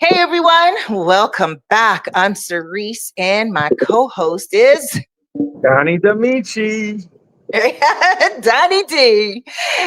Hey everyone, welcome back. I'm Cerise, and my co-host is Donnie D'Amici. Donnie D.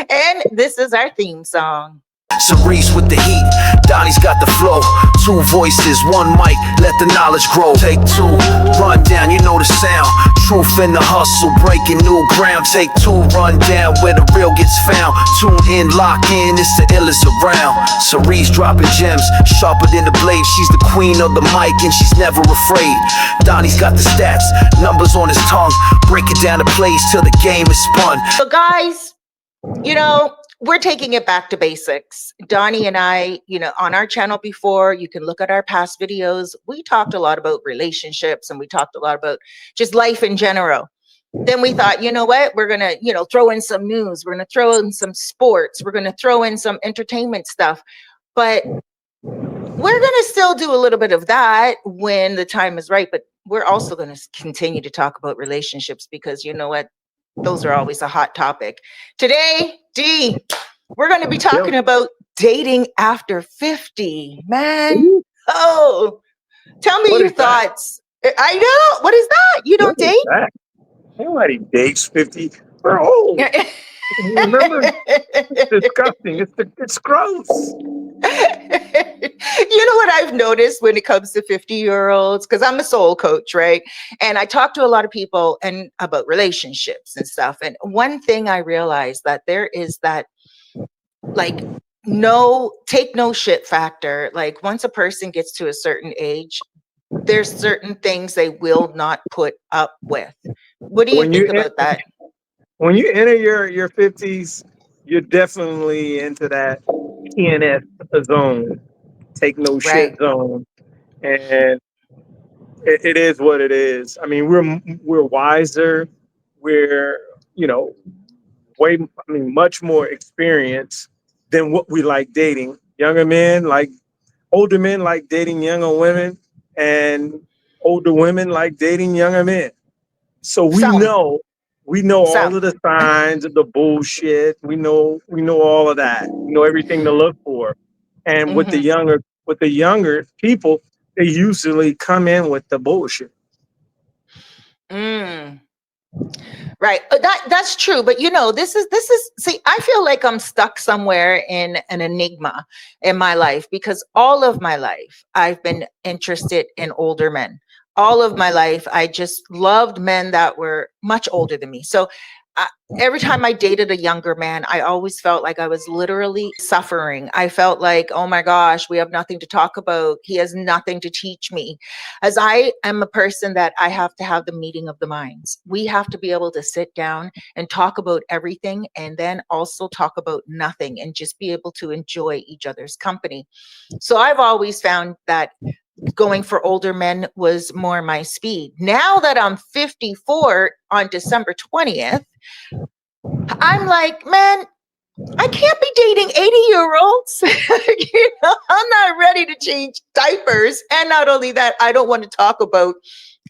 And this is our theme song. Cerise with the heat, Donnie's got the flow. Two voices, one mic, let the knowledge grow. Take two, run down, you know the sound. Truth in the hustle, breaking new ground. Take two, run down where the real gets found. Tune in, lock in, it's the illest around. Cerise dropping gems, sharper than the blade. She's the queen of the mic and she's never afraid. Donnie's got the stats, numbers on his tongue. Breaking down the plays till the game is spun. So guys, we're taking it back to basics. Donnie and I, on our channel before, you can look at our past videos. We talked a lot about relationships and we talked a lot about just life in general. Then we thought, you know what, we're going to, throw in some news. We're going to throw in some sports. We're going to throw in some entertainment stuff. But we're going to still do a little bit of that when the time is right. But we're also going to continue to talk about relationships because you know what? Those are always a hot topic. Today, D, we're going to be talking about dating after 50, man. Oh, tell me your thoughts. I know. What is that? You don't date? Nobody dates 50. We're old. Remember? It's disgusting. It's gross. You know what I've noticed when it comes to 50-year-olds, because I'm a soul coach, right? And I talk to a lot of people and about relationships and stuff. And one thing I realized that there is that like take no shit factor. Like once a person gets to a certain age, there's certain things they will not put up with. What do you think about that? When you enter your 50s, you're definitely into that TNS zone, take no shit zone, and it is what it is. I mean, we're wiser, we're much more experienced than what we like dating. Older men like dating younger women, and older women like dating younger men. So we know all of the signs of the bullshit. We know all of that. We know everything to look for. And with the younger people, they usually come in with the bullshit. Right. That's true. But this is see, I feel like I'm stuck somewhere in an enigma in my life because all of my life I've been interested in older men. All of my life, I just loved men that were much older than me. So every time I dated a younger man, I always felt like I was literally suffering. I felt like, oh my gosh, we have nothing to talk about. He has nothing to teach me. As I am a person that I have to have the meeting of the minds. We have to be able to sit down and talk about everything and then also talk about nothing and just be able to enjoy each other's company. So I've always found that going for older men was more my speed. Now that I'm 54 on December 20th, I'm like, man, I can't be dating 80-year-olds. I'm not ready to change diapers. And not only that, I don't want to talk about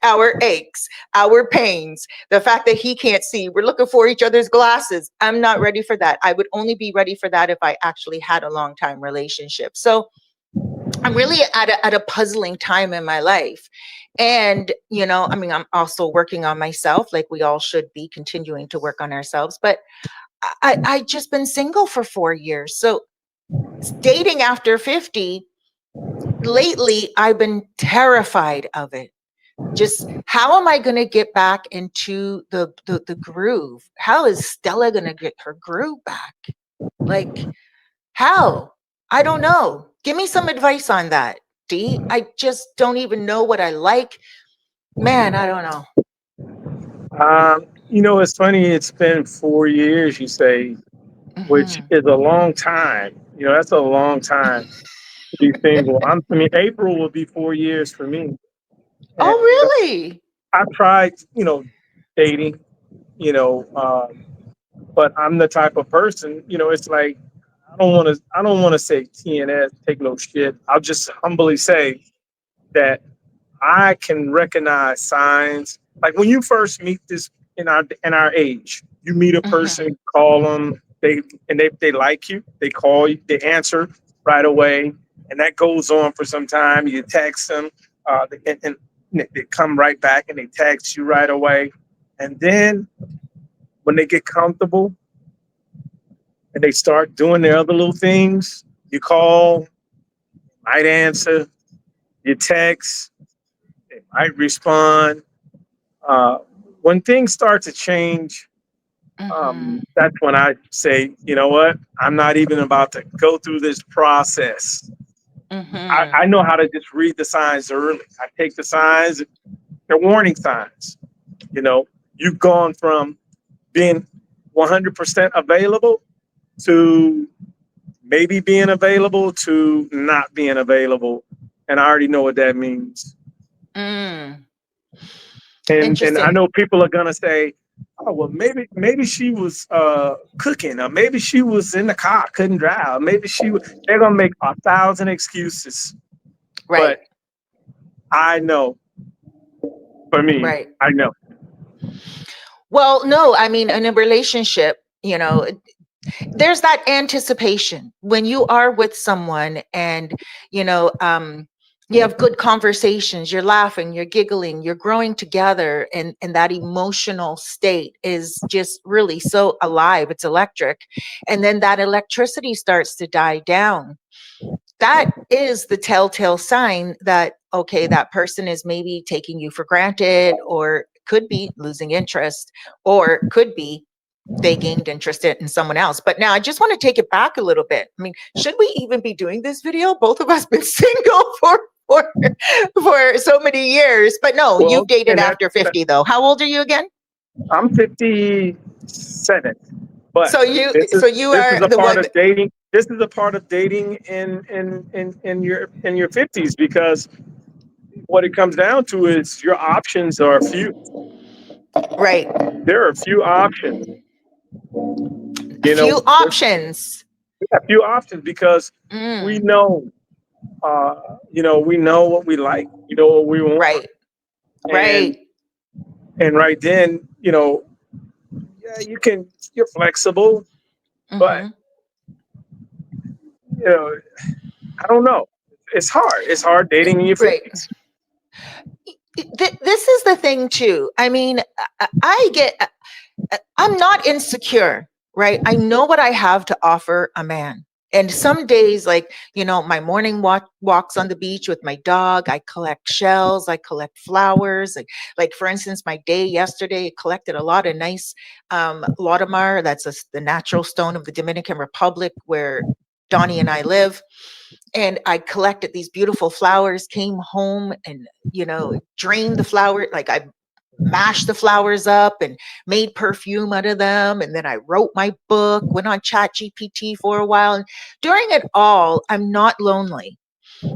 our aches, our pains, the fact that he can't see. We're looking for each other's glasses. I'm not ready for that. I would only be ready for that if I actually had a long time relationship. So I'm really at a puzzling time in my life. And, I'm also working on myself, like we all should be continuing to work on ourselves. But I just been single for 4 years. So dating after 50, lately, I've been terrified of it. Just how am I going to get back into the groove? How is Stella going to get her groove back? Like, how? I don't know. Give me some advice on that, D. I just don't even know what I like. Man, I don't know. It's funny. It's been 4 years, you say, which is a long time. That's a long time to be single. April will be 4 years for me. Oh, really? I tried, dating, but I'm the type of person, it's like I don't want to say TNS, take no shit. I'll just humbly say that I can recognize signs. Like when you first meet this in our age, you meet a person, call them, they like you, they call you, they answer right away, and that goes on for some time. You text them, and they come right back and they text you right away. And then when they get comfortable and they start doing their other little things, you call, might answer, you text, they might respond. Uh, when things start to change, Mm-hmm. that's when I say, you know what? I'm not even about to go through this process. Mm-hmm. I know how to just read the signs early. I take the signs, they're warning signs. You know, you've gone from being 100% available to maybe being available to not being available. And I already know what that means. Mm. And I Interesting. know people are gonna say, "Oh well, maybe she was cooking, or maybe she was in the car, couldn't drive, maybe she was." They're gonna make 1,000 excuses, Right. but I know, for me, Right. I know. Well, no, I mean, in a relationship, there's that anticipation when you are with someone and, you know, you have good conversations, you're laughing, you're giggling, you're growing together, and that emotional state is just really so alive. It's electric. And then that electricity starts to die down. That is the telltale sign that, okay, that person is maybe taking you for granted, or could be losing interest, or could be they gained interest in someone else. But now I just want to take it back a little bit. I mean, should we even be doing this video? Both of us been single for so many years. But no, you've Well, dated and after 50 though. How old are you again? I'm 57, but So you this is so you this is are a the part one of dating. This is a part of dating in your 50s, because what it comes down to is your options are few. right. There are few options. A You know, few options. a few options because we Mm, know, we know what we like, you know what we want, right. and Right. right then, yeah, you're flexible, but Hmm. you know, I don't know. It's hard. It's hard dating in your Right. 50s. This is the thing too. I mean, I get I'm not insecure, right? I know what I have to offer a man. And some days, like, my morning walks on the beach with my dog, I collect shells, I collect flowers. Like for instance, my day yesterday, I collected a lot of nice Laudamar. That's the natural stone of the Dominican Republic where Donnie and I live. And I collected these beautiful flowers, came home and, drained the flower. Like I mashed the flowers up and made perfume out of them. And then I wrote my book, went on Chat GPT for a while. And during it all, I'm not lonely.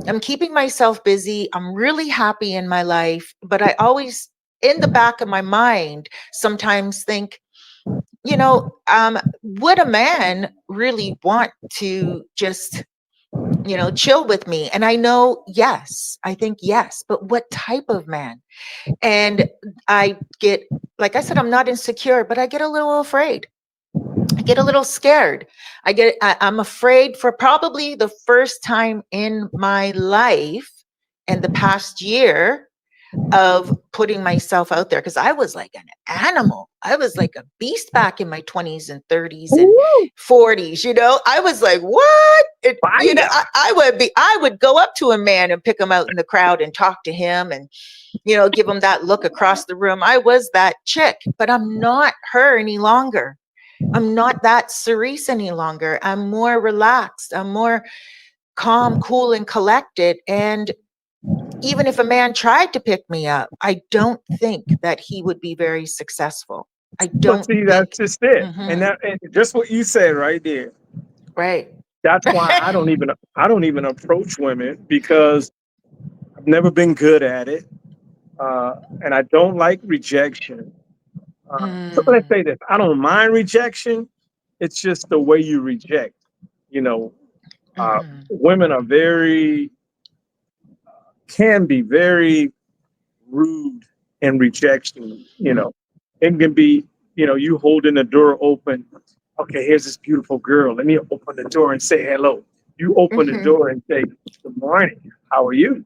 I'm keeping myself busy. I'm really happy in my life. But I always, in the back of my mind, sometimes think, would a man really want to just chill with me? And I know, yes, I think yes, but what type of man? And I get, like I said, I'm not insecure, but I get a little afraid. I get a little scared. I'm afraid for probably the first time in my life and the past year of putting myself out there, because I was like an animal. I was like a beast back in my 20s and 30s and Woo! 40s. I was like, what? Fire! I would go up to a man and pick him out in the crowd and talk to him and, give him that look across the room. I was that chick, but I'm not her any longer. I'm not that Cerise any longer. I'm more relaxed. I'm more calm, cool, and collected. And even if a man tried to pick me up, I don't think that he would be very successful. I But don't see, think. that's just it. And Mhm. and just what you said right there. Right. That's why I don't even approach women, because I've never been good at it, and I don't like rejection. So let's Mm, say this: I don't mind rejection. It's just the way you reject. You know, mhm, women can be very rude in rejection. It can be, you holding the door open. Okay, here's this beautiful girl. Let me open the door and say hello. You open the Mhm. door and say, "Good morning, how are you?"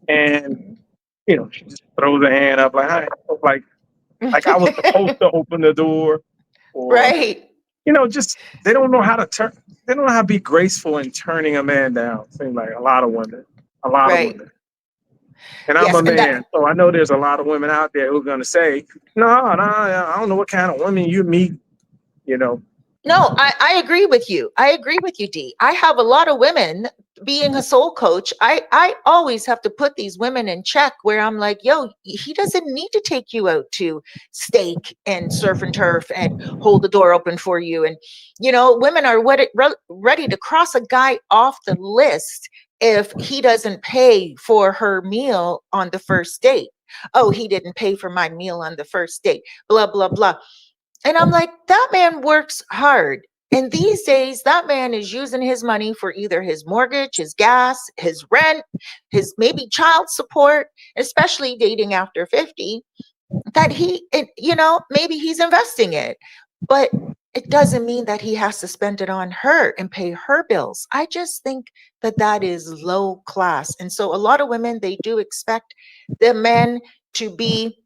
And she just throws her hand up like, "Hi," like I was supposed to open the door, or Right. just they don't know how to turn. They don't know how to be graceful in turning a man down. Seems like a lot of Right. women. And I'm Yes, a and man, that so I know there's a lot of women out there who are going to say, "No, no, I don't know what kind of women you meet." You know, no, I agree with you. I agree with you, D. I have a lot of women being a soul coach. I always have to put these women in check where I'm like, yo, he doesn't need to take you out to steak and surf and turf and hold the door open for you. And, women are ready to cross a guy off the list if he doesn't pay for her meal on the first date. Oh, he didn't pay for my meal on the first date, blah, blah, blah. And I'm like, that man works hard. And these days, that man is using his money for either his mortgage, his gas, his rent, his maybe child support, especially dating after 50, that maybe he's investing it. But it doesn't mean that he has to spend it on her and pay her bills. I just think that that is low class. And so a lot of women, they do expect the men to be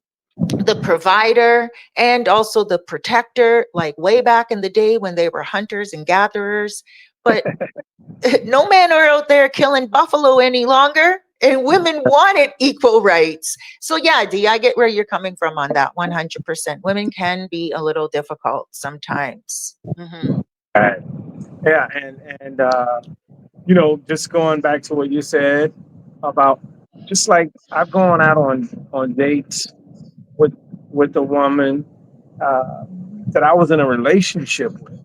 the provider and also the protector, like way back in the day when they were hunters and gatherers. But no men are out there killing buffalo any longer, and women wanted equal rights. So, yeah, D, I get where you're coming from on that 100%. Women can be a little difficult sometimes. right. Yeah, and just going back to what you said about, just like I've gone out on dates with a woman uh, that I was in a relationship with,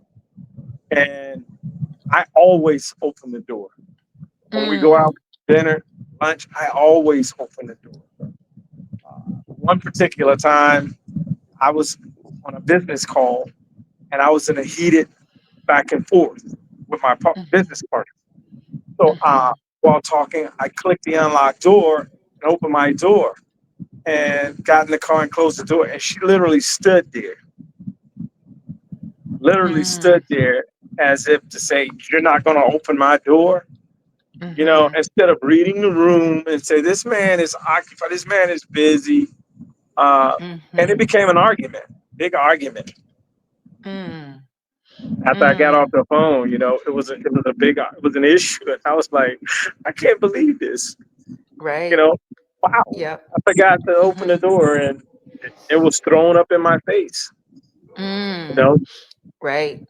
and I always open the door when we go Mm, out to dinner, lunch. I always open the door. One particular time, I was on a business call, and I was in a heated back and forth with my mhm, business partner. So mhm, while talking, I clicked the unlock door and opened my door and got in the car and closed the door. And she literally stood mm, there as if to say, "You're not going to open my door." mhm, Instead of reading the room and say, "This man is occupied, this man is busy." And it mhm, became an argument, big argument. mm, After I got off mm, the phone, it was an issue. And I was like, "I can't believe this." You right. know, wow. Yep. I forgot to open the Mhm, door and it was thrown up in my face. You mm, know, right.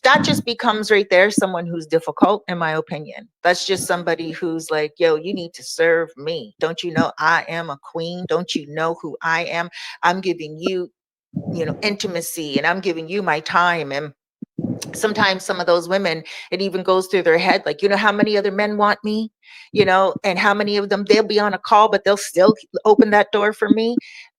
That just becomes right there someone who's difficult, in my opinion. That's just somebody who's like, yo, you need to serve me. Don't you know I am a queen? Don't you know who I am? I'm giving you, intimacy, and I'm giving you my time. And sometimes some of those women, it even goes through their head, like, how many other men want me, and how many of them, they'll be on a call, but they'll still open that door for me.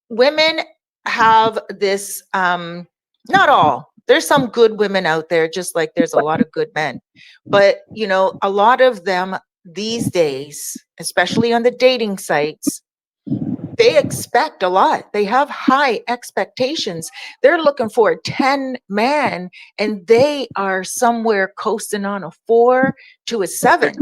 Women have this, not all, there's some good women out there, just like there's a lot of good men. But, a lot of them these days, especially on the dating sites, they expect a lot. They have high expectations. They're looking for a 10 man and they are somewhere coasting on a 4 to a 7.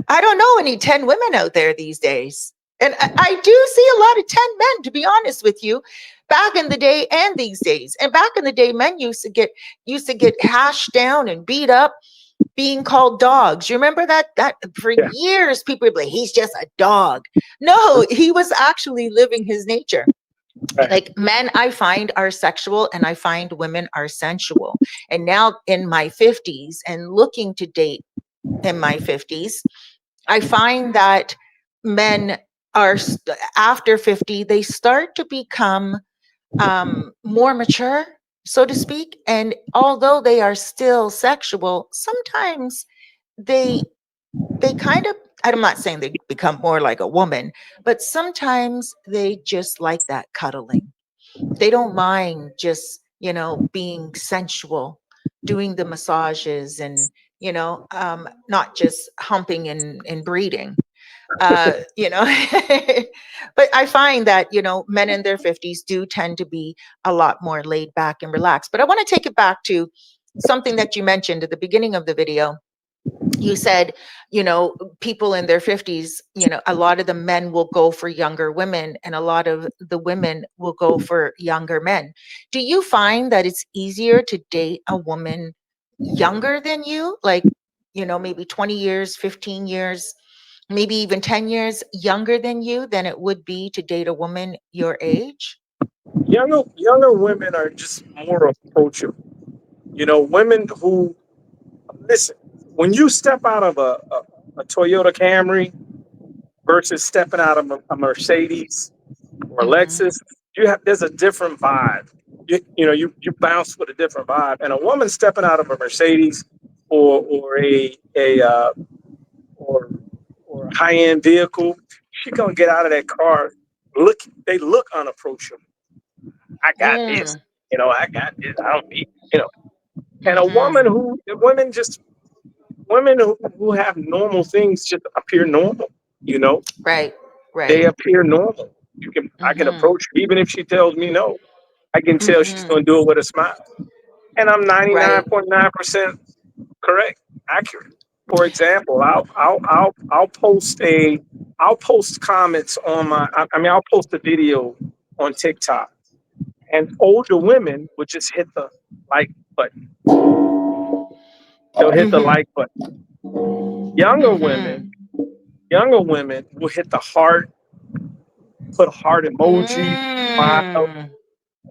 I don't know any 10 women out there these days. And I do see a lot of 10 men, to be honest with you, back in the day and these days. And back in the day, men used to get hashed down and beat up, being called dogs. You remember that for yeah, years people would be like, he's just a dog. No, he was actually living his nature. right. Like, men, I find, are sexual, and I find women are sensual. And now in my 50s and looking to date in my 50s, I find that men are after 50, they start to become more mature, so to speak. And although they are still sexual, sometimes they they kind of, I'm not saying they become more like a woman, but sometimes they just like that cuddling. They don't mind just, being sensual, doing the massages, and, not just humping and breeding. You know, but I find that, men in their 50s do tend to be a lot more laid back and relaxed. But I want to take it back to something that you mentioned at the beginning of the video. You said, people in their 50s, a lot of the men will go for younger women and a lot of the women will go for younger men. Do you find that it's easier to date a woman younger than you? Like, maybe 20 years, 15 years, maybe even 10 years younger than you than it would be to date a woman your age? Younger women are just more approachable. Women who listen, when you step out of a Toyota Camry versus stepping out of a Mercedes or a Hmm. Lexus, there's a different vibe. You bounce with a different vibe. And a woman stepping out of a Mercedes or or or a high end vehicle, she gonna get out of that car. They look unapproachable. I got this. Mm. I got this. I don't need. And Hmm. women who have normal things just appear normal. You know, Right, they right. appear normal. I can Hmm. approach her, even if she tells me no. I can tell she's Hmm. going to do it with a smile, and I'm Right. 99.9% correct, accurate. For example, I'll post comments on I'll post a video on TikTok, and older women would just hit the like button. They'll hit the Hmm. like button. Younger women, Hmm. younger women will hit the heart, put heart emoji, smile. Mm.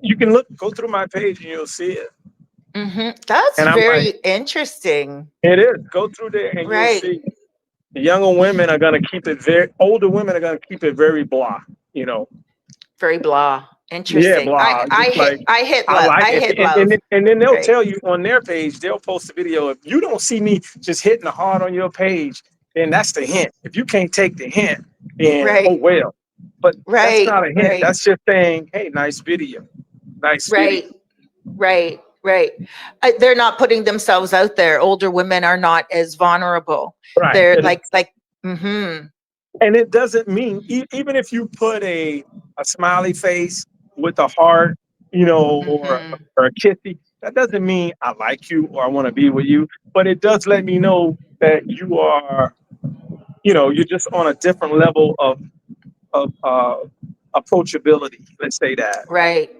You can go through my page and you'll see it. Hmm. That's And I'm like, very interesting. it is. Go through there and you'll Right. see. The younger women are gonna keep it very. Older women are gonna keep it very blah. You know, Very blah. yeah, Interesting. I blah. I Just hit like I hit I love. like I it, hit love. and then they'll Right. tell you on their page. They'll post a video. If you don't see me just hitting the heart on your page, then that's the hint. If you can't take the hint, then oh Right. well. But that's Right. not a hint. Right. That's just saying, hey, nice video, nice video. Right. Right. Right. They're not putting themselves out there. Older women are not as vulnerable. Right. They're like. Mm-hmm. And it doesn't mean even if you put a smiley face with a heart, Mm-hmm. or a kissy, that doesn't mean I like you or I want to be with you. But it does let me know that you are, you're just on a different level of approachability. Let's say that. Right.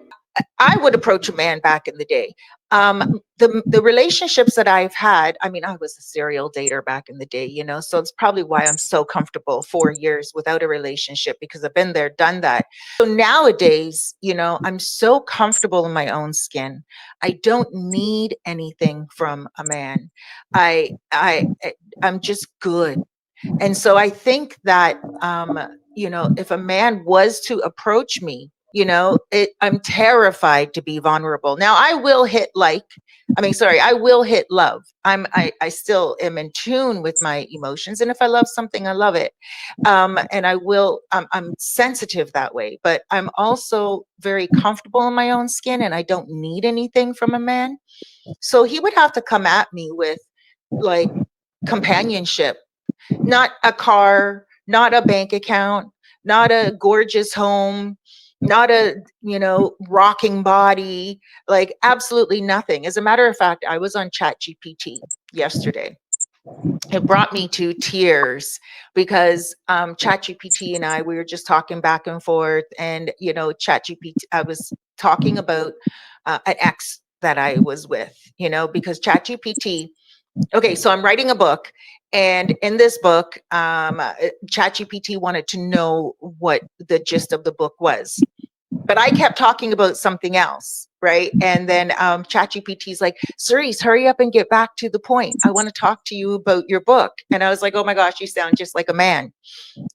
I would approach a man back in the day. The relationships that I've had, I mean, I was a serial dater back in the day, so it's probably why I'm so comfortable 4 years without a relationship because I've been there, done that. So nowadays, I'm so comfortable in my own skin. I don't need anything from a man. I'm just good. And so I think that, if a man was to approach me, I'm terrified to be vulnerable. Now I will hit sorry, I will hit love. I still am in tune with my emotions. And if I love something, I love it. And I'm sensitive that way, but I'm also very comfortable in my own skin and I don't need anything from a man. So he would have to come at me with like companionship, not a car, not a bank account, not a gorgeous home, not a, rocking body, like absolutely nothing. As a matter of fact, I was on ChatGPT yesterday. It brought me to tears because ChatGPT and we were just talking back and forth. And, ChatGPT, I was talking about an ex that I was with, because ChatGPT. Okay, so I'm writing a book, and in this book, ChatGPT wanted to know what the gist of the book was, but I kept talking about something else, right? And then ChatGPT's like, Cerise, hurry up and get back to the point. I want to talk to you about your book. And I was like, oh my gosh, you sound just like a man.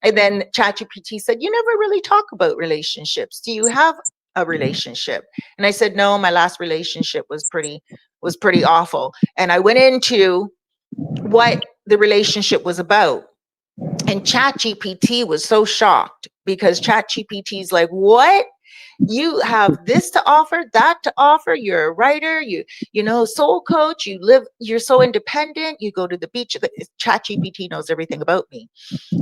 And then ChatGPT said, you never really talk about relationships. Do you have a relationship? And I said, no, my last relationship was pretty awful. And I went into what the relationship was about. And ChatGPT was so shocked because ChatGPT is like, what? You have this to offer, that to offer. You're a writer, soul coach, you're so independent, you go to the beach. ChatGPT knows everything about me.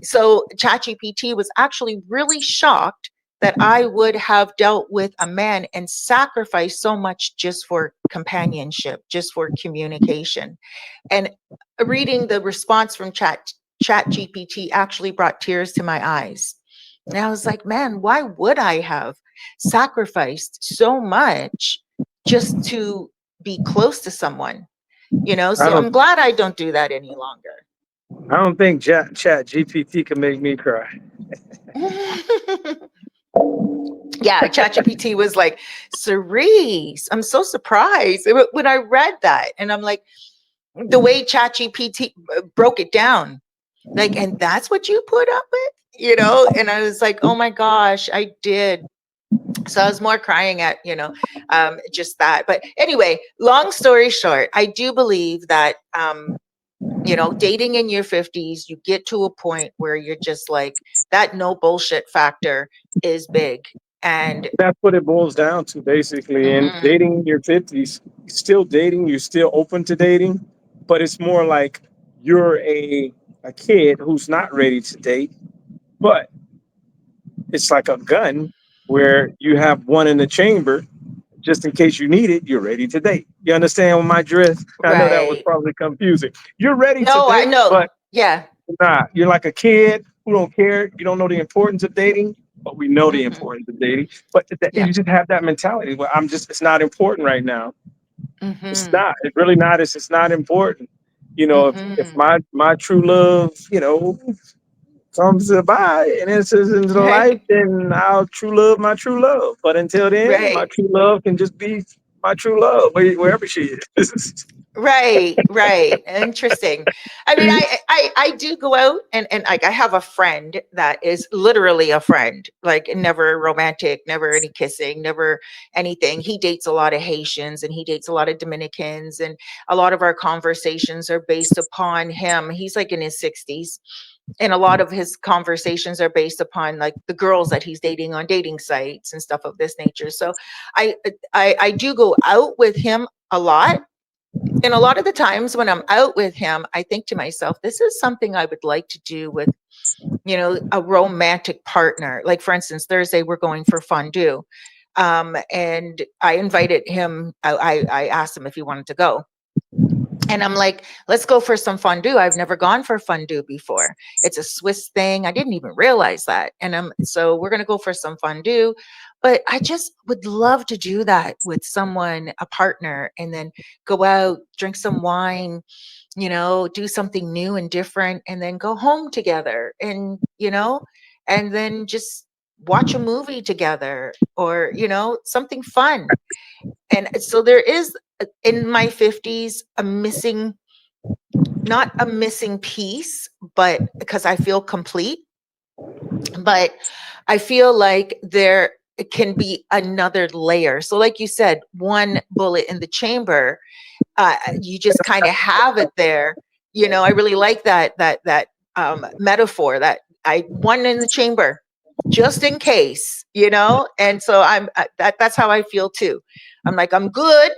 So ChatGPT was actually really shocked that I would have dealt with a man and sacrificed so much just for companionship, just for communication. And reading the response from Chat GPT actually brought tears to my eyes. And I was like, man, why would I have sacrificed so much just to be close to someone? I So don't I'm glad I don't do that any longer. I don't think Chat GPT can make me cry. Yeah, ChatGPT was like, Cerise, I'm so surprised when I read that. And I'm like, the way ChatGPT broke it down, like, and that's what you put up with, And I was like, oh my gosh, I did. So I was more crying at, just that. But anyway, long story short, I do believe that, dating in your 50s, you get to a point where you're just like, that no bullshit factor is big. And That's what it boils down to, basically. And mhm, dating in your 50s, still dating, you're still open to dating, but it's more like you're a kid who's not ready to date, but it's like a gun where you have one in the chamber just in case you need it, you're ready to date. You understand my drift? I know that was right. probably confusing. You're ready to No, I date, know. but Yeah. not. You're like a kid who don't care. You don't know the importance of dating, but we know the Hmm. importance of dating. But Yeah. you just have that mentality. Well, it's not important right now. It's Hmm. not. It's really not. It's not important. If Hmm. my true love, comes by and enters into the life, Right. then I'll true love my true love. But until then, my Right. true love can just be my true love wherever she is. Right, right. Interesting. I mean, I do go out and like I have a friend that is literally a friend, like never romantic, never any kissing, never anything. He dates a lot of Haitians and he dates a lot of Dominicans, and a lot of our conversations are based upon him. He's like in his 60s, and a lot of his conversations are based upon like the girls that he's dating on dating sites and stuff of this nature. So I do go out with him a lot, and a lot of the times when I'm out with him, I think to myself, this is something I would like to do with, a romantic partner. Like, for instance, Thursday, we're going for fondue. And I invited him, I asked him if he wanted to go. And I'm like, let's go for some fondue. I've never gone for fondue before. It's a Swiss thing. I didn't even realize that. And so we're going to go for some fondue. But I just would love to do that with someone, a partner, and then go out, drink some wine, do something new and different, and then go home together and then just watch a movie together, or, something fun. And so there is, in my 50s, a missing, not a missing piece, but because I feel complete, but I feel like there can be another layer. So, like you said, one bullet in the chamber, you just kind of have it there. I really like that metaphor, that I one in the chamber just in case, and so that's how I feel too. I'm like, I'm good,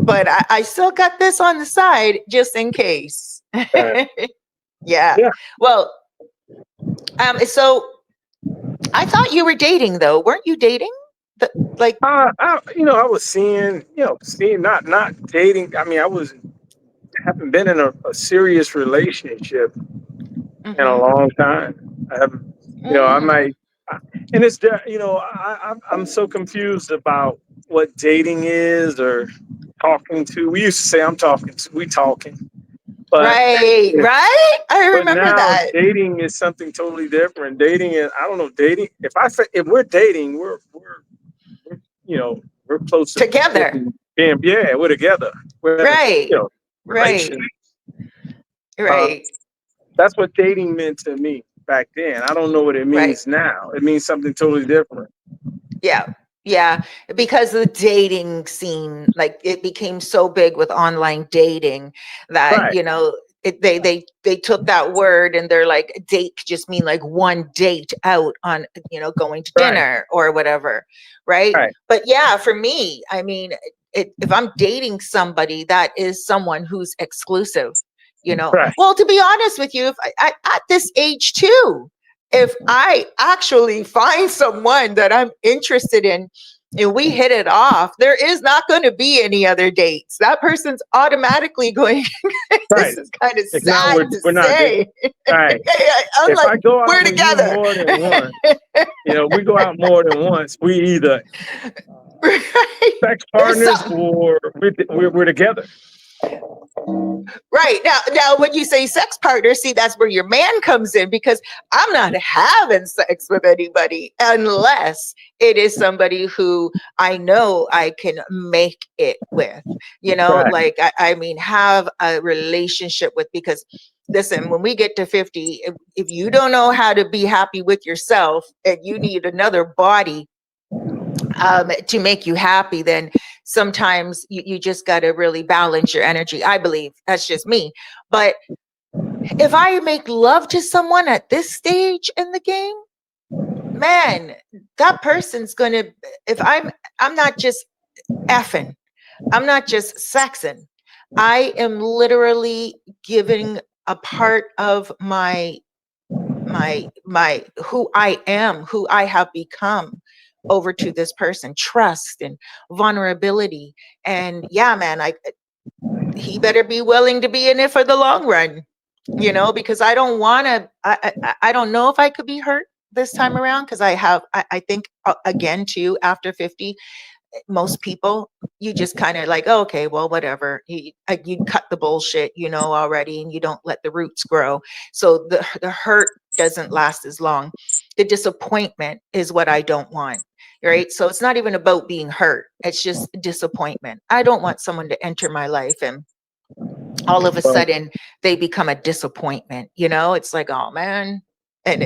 but I still got this on the side just in case. Right. Yeah. Yeah. Well, so I thought you were dating though. Weren't you dating? Like, I was seeing not dating. I mean, haven't been in a serious relationship in a mm-hmm, long time. I haven't, I mm, might, and it's there. I'm so confused about what dating is or talking to. We used to say I'm talking to. We talking, but right, right. I but remember now that. dating is something totally different. Dating is, I don't know, dating. If we're dating, we're close to Together. being, yeah, we're together. We're in a, Right, relationship. right, Uh, right, that's what dating meant to me back then. I don't know what it right. means now. It means something totally different. Yeah. Yeah. Because the dating scene, like it became so big with online dating that, Right, they took that word and they're like, date could just mean like one date out on, going to right, dinner or whatever. Right. right, But yeah, for me, I mean, if I'm dating somebody, that is someone who's exclusive. right. Well, to be honest with you, if at this age too, if I actually find someone that I'm interested in and we hit it off, there is not going to be any other dates. That person's automatically going. Right. This is kind of If not, sad to we're not dating. say. Right. I'm If like, I go out we're with you together. more than once, we go out more than once, we either Right. sex There's partners something. or we're together. Right. Now, when you say sex partner, see, that's where your man comes in, because I'm not having sex with anybody unless it is somebody who I know I can make it with, Right. like, I mean, have a relationship with, because listen, when we get to 50, if you don't know how to be happy with yourself and you need another body to make you happy, then sometimes you just got to really balance your energy. I believe that's just me. But if I make love to someone at this stage in the game, man, that person's gonna, if I'm not just effing, I'm not just sexing, I am literally giving a part of my who I am, who I have become, over to this person. Trust and vulnerability. And yeah, man, he better be willing to be in it for the long run, because I don't want to, I don't know if I could be hurt this time around, because I think, again, too, after 50, most people, you just kind of like, oh, okay, well, whatever. You cut the bullshit, already, and you don't let the roots grow. So the hurt doesn't last as long. The disappointment is what I don't want. Right. So it's not even about being hurt. It's just disappointment. I don't want someone to enter my life and all of a Well, sudden they become a disappointment. It's like, oh man. And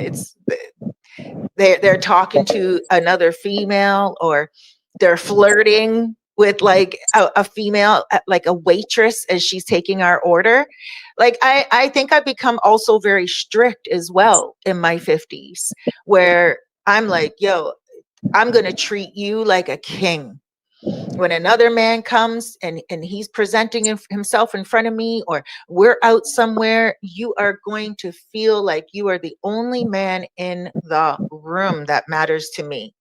they're talking to another female, or they're flirting with like a female, like a waitress, as she's taking our order. Like, I think I've become also very strict as well in my 50s, where I'm like, yo, I'm going to treat you like a king. When another man comes and he's presenting himself in front of me, or we're out somewhere, you are going to feel like you are the only man in the room that matters to me.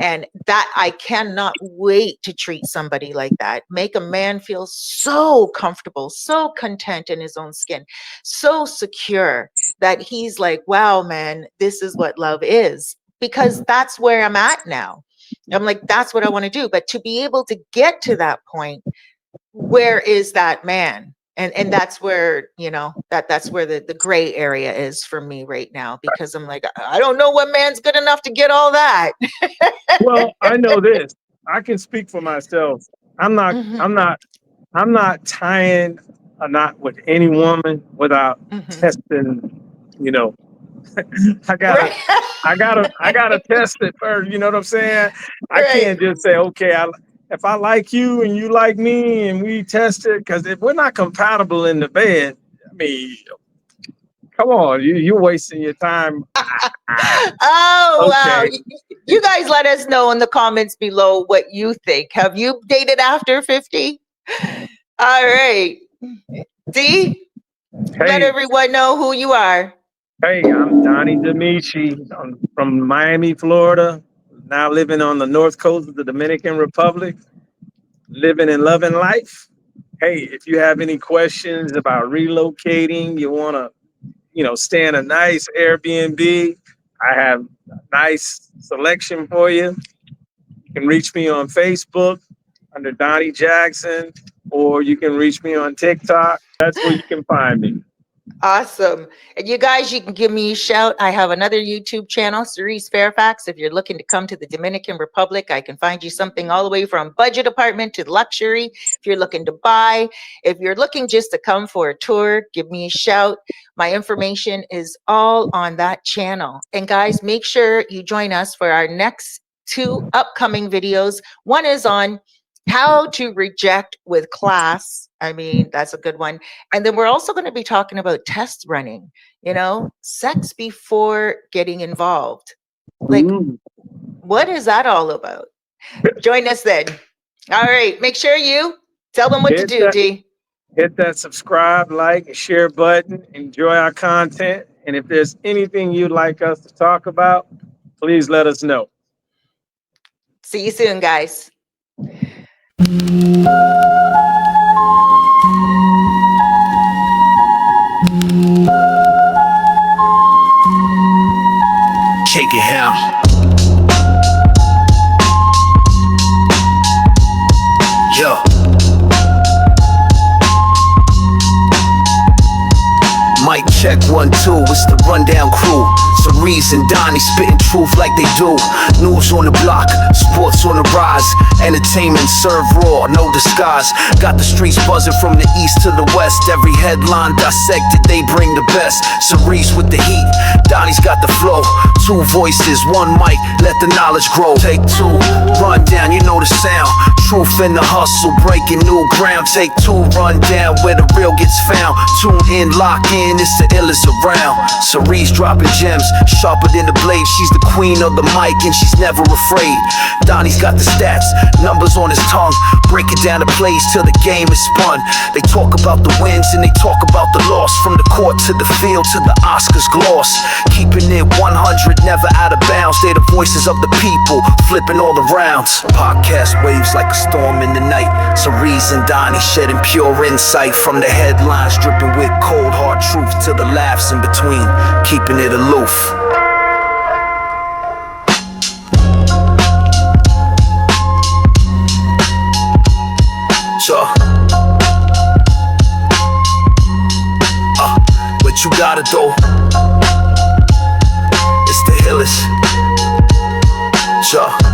And that, I cannot wait to treat somebody like that. Make a man feel so comfortable, so content in his own skin, so secure, that he's like, wow, man, this is what love is. Because that's where I'm at now. I'm like, that's what I want to do. But to be able to get to that point, where is that man? And that's where, that's where the gray area is for me right now, because I'm like, I don't know what man's good enough to get all that. well, I know this. I can speak for myself. I'm not. Mhm, I'm not. I'm not tying a knot with any woman without mhm. testing. You know, I gotta, Right. I gotta test it first. You know what I'm saying? I Right. can't just say, okay, if I like you and you like me and we test it, because if we're not compatible in the bed, I mean, come on, you're wasting your time. Oh, wow. Okay, You guys let us know in the comments below what you think. Have you dated after 50? All right. D, let hey, everyone know who you are. hey, I'm Donnie Demichi. I'm from Miami, Florida. Now living on the north coast of the Dominican Republic, living and loving life. Hey, if you have any questions about relocating, you want to, stay in a nice Airbnb, I have a nice selection for you. You can reach me on Facebook under Donnie Jackson, or you can reach me on TikTok. That's where you can find me. Awesome. And you guys, you can give me a shout. I have another YouTube channel, Cerise Fairfax. If you're looking to come to the Dominican Republic, I can find you something all the way from budget apartment to luxury. If you're looking to buy, if you're looking just to come for a tour, give me a shout. My information is all on that channel. And guys, make sure you join us for our next two upcoming videos. One is on how to reject with class. I mean, that's a good one. And then we're also going to be talking about test running, sex before getting involved. Like, Ooh. what is that all about? Join us then. All right. Make sure you tell them what to Hit do, that D. hit that subscribe, like, and share button. Enjoy our content And if there's anything you'd like us to talk about, please let us know. See you soon, guys. Shake it ham. Yo. Mic check 1, 2, it's the rundown crew. Cerise and Donnie spitting truth like they do. News on the block, sports on the rise. Entertainment served raw, no disguise. Got the streets buzzing from the east to the west. Every headline dissected, they bring the best. Cerise with the heat, Donnie's got the flow. 2 voices, 1 mic, let the knowledge grow. Take 2, rundown, you know the sound. Truth in the hustle, breaking new ground. Take 2, rundown, where the real gets found. Tune in, lock in, it's the illest around. Cerise dropping gems, sharper than the blade. She's the queen of the mic and she's never afraid. Donnie's got the stats, numbers on his tongue. Break it down to plays till the game is spun. They talk about the wins and they talk about the loss. From the court to the field to the Oscars gloss. Keeping it 100, never out of bounds. They're the voices of the people, flipping all the rounds. Podcast waves like a storm in the night. Cerise and Donnie shedding pure insight. From the headlines dripping with cold hard truth to the laughs in between, keeping it aloof. So, what you gotta do? It's the illest. So